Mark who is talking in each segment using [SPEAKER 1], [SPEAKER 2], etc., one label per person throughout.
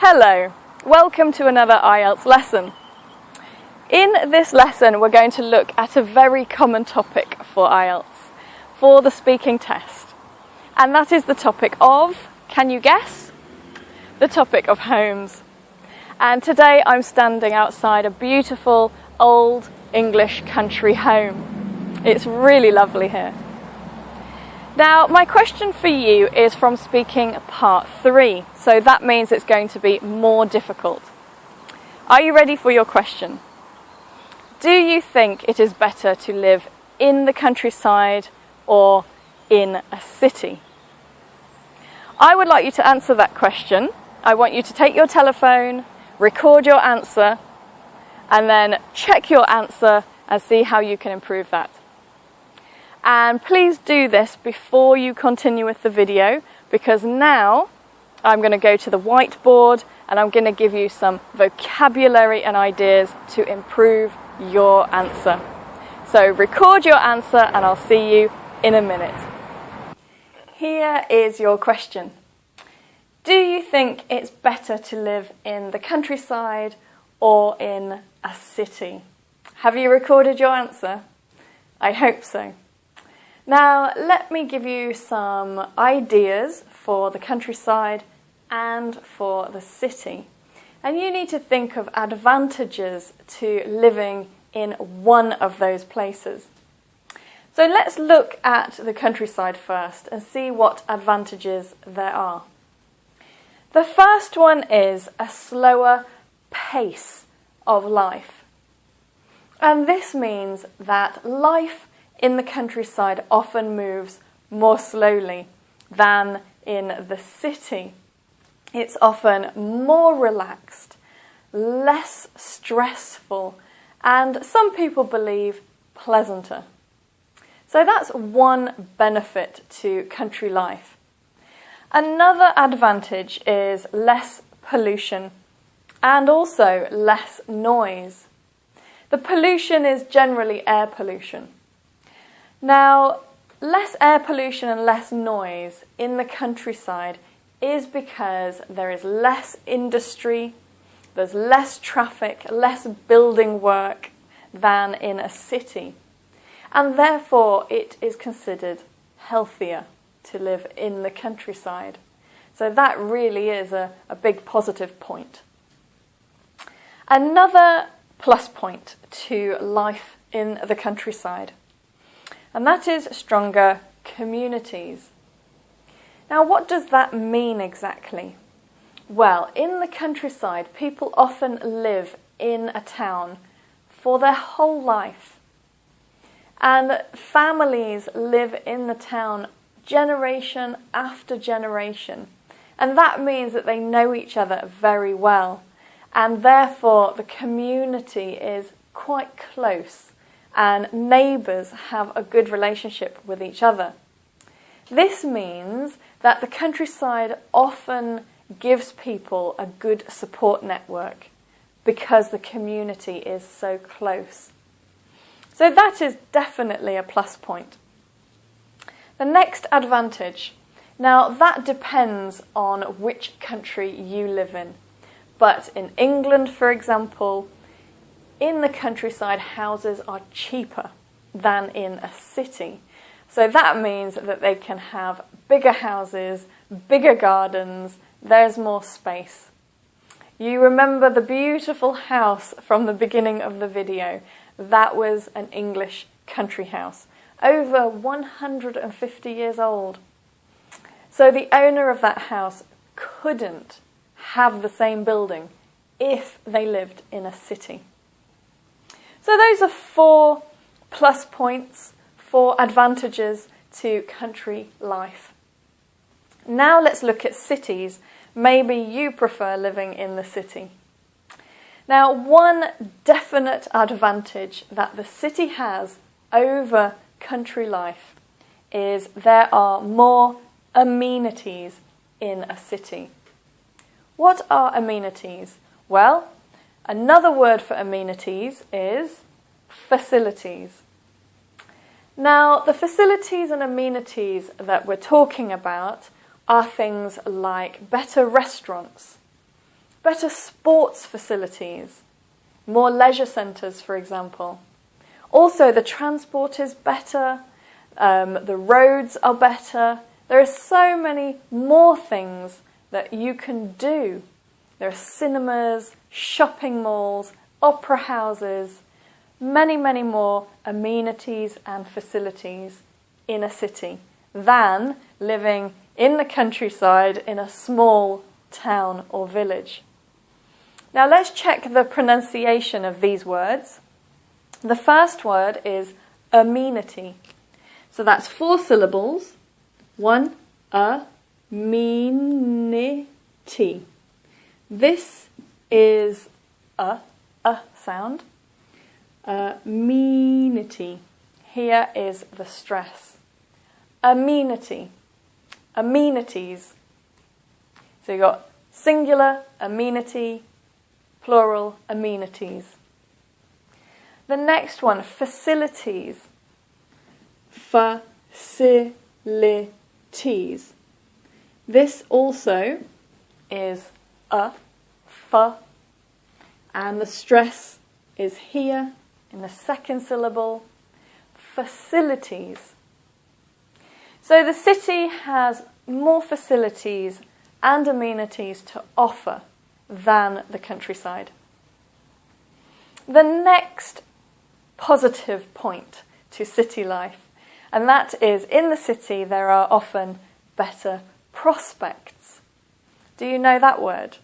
[SPEAKER 1] Hello, welcome to another IELTS lesson. In this lesson we're going to look at a very common topic for IELTS, for the speaking test. And that is the topic of, can you guess? The topic of homes. And today I'm standing outside a beautiful old English country home. It's really lovely here. Now, my question for you is from speaking part 3, so that means it's going to be more difficult. Are you ready for your question? Do you think it is better to live in the countryside or in a city? I would like you to answer that question. I want you to take your telephone, record your answer, and then check your answer and see how you can improve that. And please do this before you continue with the video, because now I'm going to go to the whiteboard and I'm going to give you some vocabulary and ideas to improve your answer. So record your answer and I'll see you in a minute. Here is your question. Do you think it's better to live in the countryside or in a city? Have you recorded your answer? I hope so. Now, let me give you some ideas for the countryside and for the city. And you need to think of advantages to living in one of those places. So let's look at the countryside first and see what advantages there are. The first one is a slower pace of life. And this means that life in the countryside often moves more slowly than in the city. It's often more relaxed, less stressful, and some people believe pleasanter. So that's one benefit to country life. Another advantage is less pollution and also less noise. The pollution is generally air pollution. Now, less air pollution and less noise in the countryside is because there is less industry, there's less traffic, less building work than in a city. And therefore it is considered healthier to live in the countryside. So that really is a big positive point. Another plus point to life in the countryside, and that is stronger communities. Now, what does that mean exactly? Well, in the countryside, people often live in a town for their whole life. And families live in the town generation after generation. And that means that they know each other very well. And therefore, the community is quite close. And neighbours have a good relationship with each other. This means that the countryside often gives people a good support network because the community is so close. So that is definitely a plus point. The next advantage, now that depends on which country you live in. But in England, for example, in the countryside, houses are cheaper than in a city. So that means that they can have bigger houses, bigger gardens, there's more space. You remember the beautiful house from the beginning of the video. That was an English country house, over 150 years old. So the owner of that house couldn't have the same building if they lived in a city. So those are 4 plus points, 4 advantages to country life. Now let's look at cities. Maybe you prefer living in the city. Now, one definite advantage that the city has over country life is there are more amenities in a city. What are amenities? Well, another word for amenities is facilities. Now, the facilities and amenities that we're talking about are things like better restaurants, better sports facilities, more leisure centres, for example. Also, the transport is better, the roads are better. There are so many more things that you can do. There are cinemas, shopping malls, opera houses, many, many more amenities and facilities in a city than living in the countryside in a small town or village. Now let's check the pronunciation of these words. The first word is amenity. So that's 4 syllables. 1, amenity. This is a sound. Amenity. Here is the stress. Amenity. Amenities. So you've got singular, amenity, plural, amenities. The next one, facilities. Facilities. This also is a, and the stress is here in the second syllable, facilities. So the city has more facilities and amenities to offer than the countryside. The next positive point to city life, and that is in the city there are often better prospects. Do you know that word?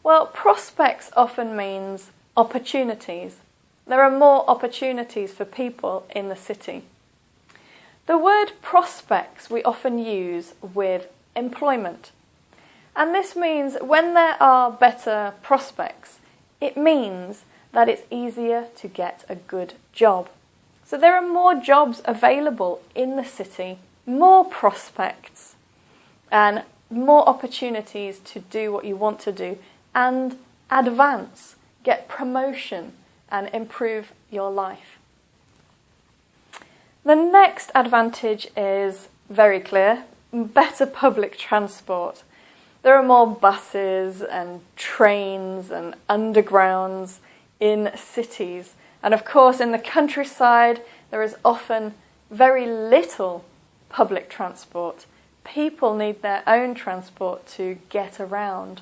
[SPEAKER 1] Well, prospects often means opportunities. There are more opportunities for people in the city. The word prospects we often use with employment. And this means when there are better prospects, it means that it's easier to get a good job. So there are more jobs available in the city, more prospects, and more opportunities to do what you want to do and advance, get promotion and improve your life. The next advantage is very clear, better public transport. There are more buses and trains and undergrounds in cities. And of course, in the countryside, there is often very little public transport. People need their own transport to get around.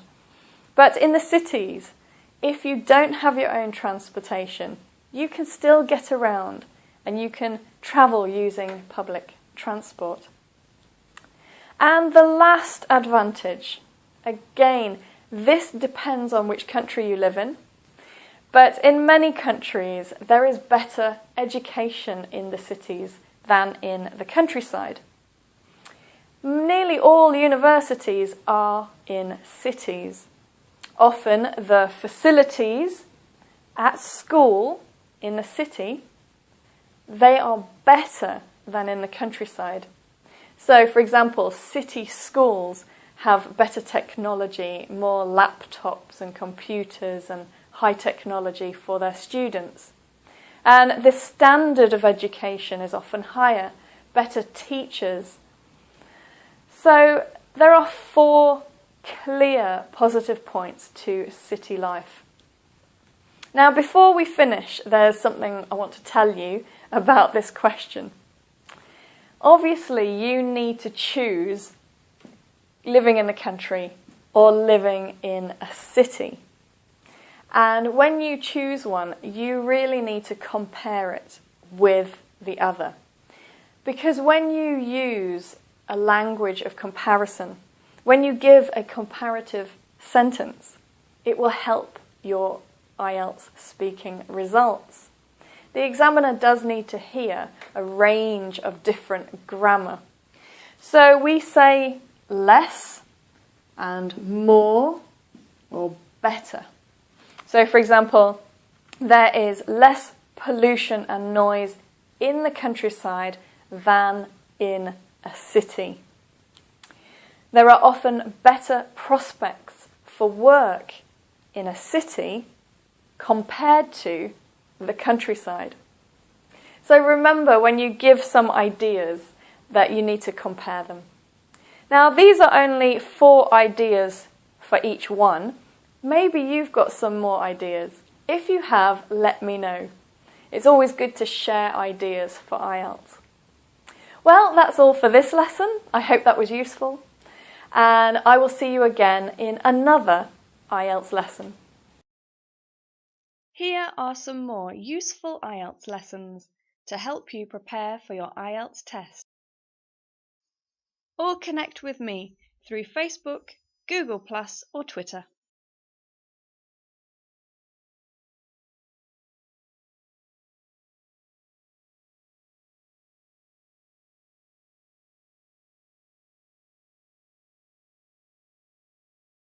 [SPEAKER 1] But in the cities, if you don't have your own transportation, you can still get around and you can travel using public transport. And the last advantage, again, this depends on which country you live in, but in many countries there is better education in the cities than in the countryside. Nearly all universities are in cities. Often the facilities at school in the city, they are better than in the countryside. So, for example, city schools have better technology, more laptops and computers and high technology for their students. And the standard of education is often higher, better teachers. So there are 4 clear positive points to city life. Now, before we finish, there's something I want to tell you about this question. Obviously, you need to choose living in the country or living in a city. And when you choose one, you really need to compare it with the other. Because when you use a language of comparison, when you give a comparative sentence, it will help your IELTS speaking results. The examiner does need to hear a range of different grammar. So we say less and more or better. So for example, there is less pollution and noise in the countryside than in a city. There are often better prospects for work in a city compared to the countryside. So remember, when you give some ideas, that you need to compare them. Now, these are only 4 ideas for each one, Maybe you've got some more ideas. If you have, let me know. It's always good to share ideas for IELTS. Well, that's all for this lesson. I hope that was useful. And I will see you again in another IELTS lesson. Here are some more useful IELTS lessons to help you prepare for your IELTS test. Or connect with me through Facebook, Google+, or Twitter.